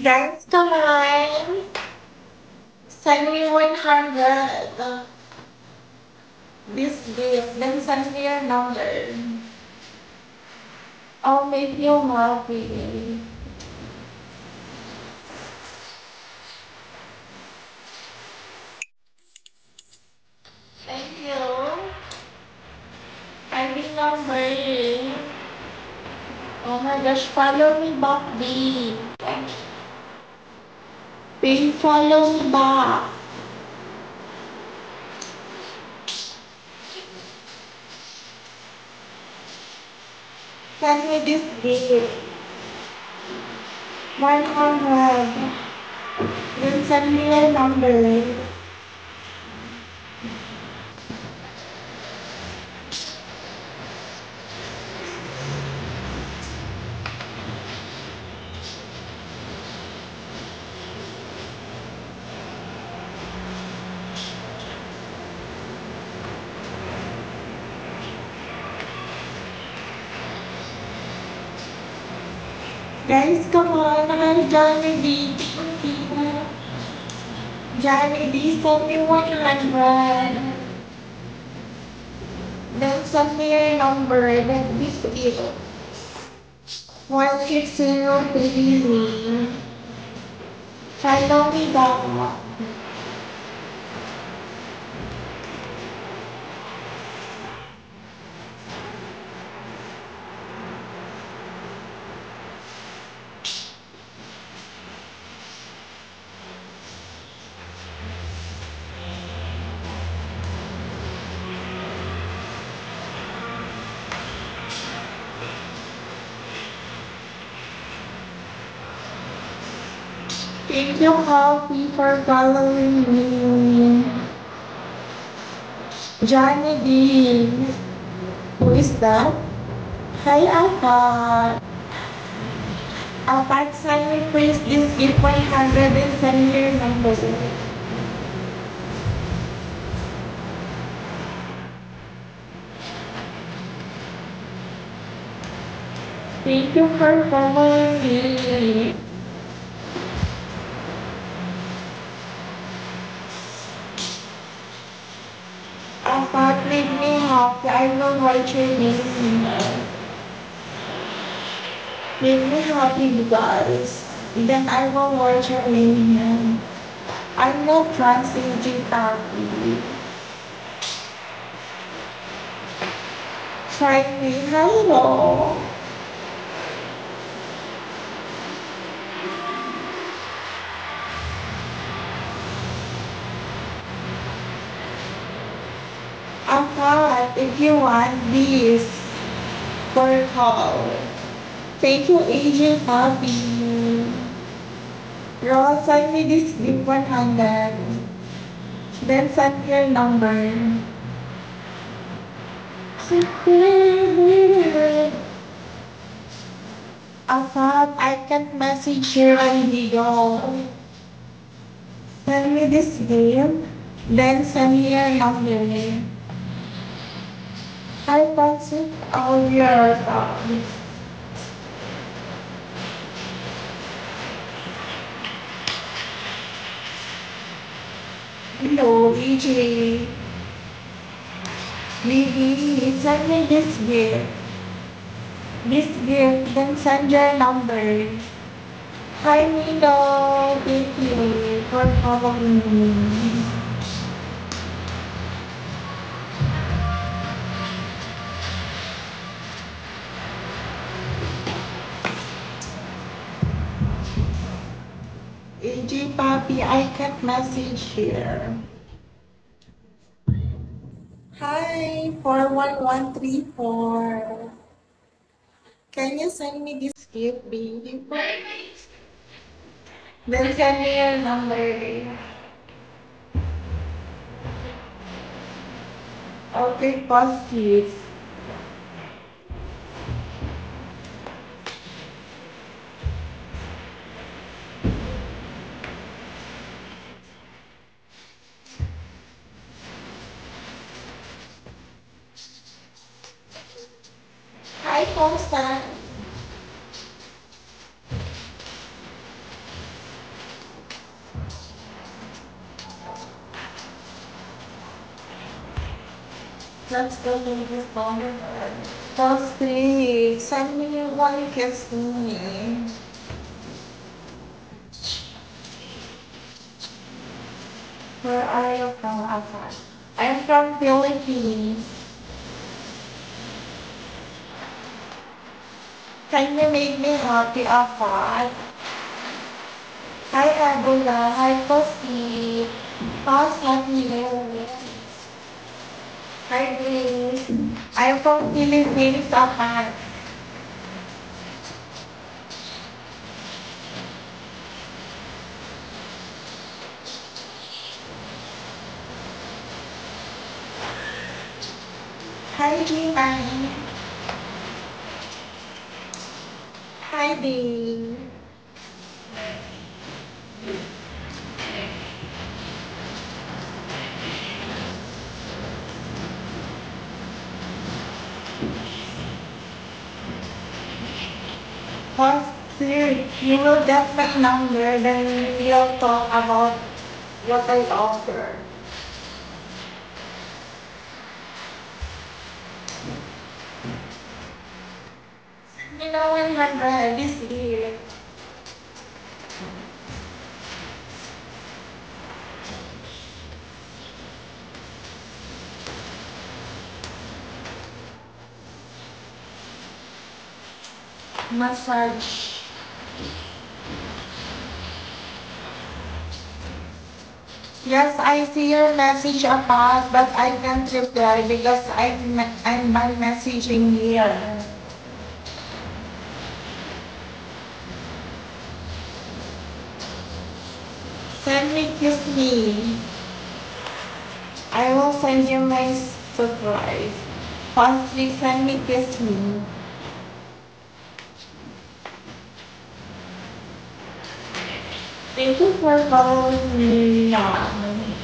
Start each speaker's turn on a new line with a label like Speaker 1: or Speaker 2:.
Speaker 1: Guys, come on. Send me 100. This gift, then send me your number. I'll make you happy. Thank you. Sending number. Oh my gosh, follow me back, B. B, follow me back. Send me this gift. 100. Then send me your number. Guys, come on. Hi, Johnny D. Johnny D, send me 100. Then send me your number. Then this is 160 Follow me back. Thank you, Coffee, for following me. Johnny D. Who is that? Hi, Apat. Apat, send me please this gift 100 and send me your number. Thank you for following me. Apat, make me happy. I will write your name. Make me happy, guys. Then I will watch your name. I'm not translating happy. Try me. Hello. Apat, if you want this for call. Thank you, Agent Happy. Roll, send me this gift 100. Then send your number. Apat, I can't message you on BIGO. Send me this gift. Then send me your number. I pass it all your thoughts. Hello, EJ. Lily, send me this gift. This gift, then send your number. Hi, Milo. Thank you for following me. AJ Papi, I can't message here. Hi, 41134. Can you send me this gift, baby? Then send me your number. Okay, positive. Hi, Constant. Let's go to this moment. Just please, send me one kiss me. Where are you from, Afan? I'm from Philippines. Can you make me happy, Afan? Hi, Abula. Hi, Kosi. How's happy you? Hi, Grace. I'm from Philippines, Afan. Hi, Jimmy. Hi, Dee. First, you will get my number, then we'll talk about what I offer. You know, 100 this year. Massage. Yes, I see your message about, but I can't reply because I'm by messaging here. Send me kiss me. I will send you my surprise. Firstly, send me kiss me. Thank you for following me now.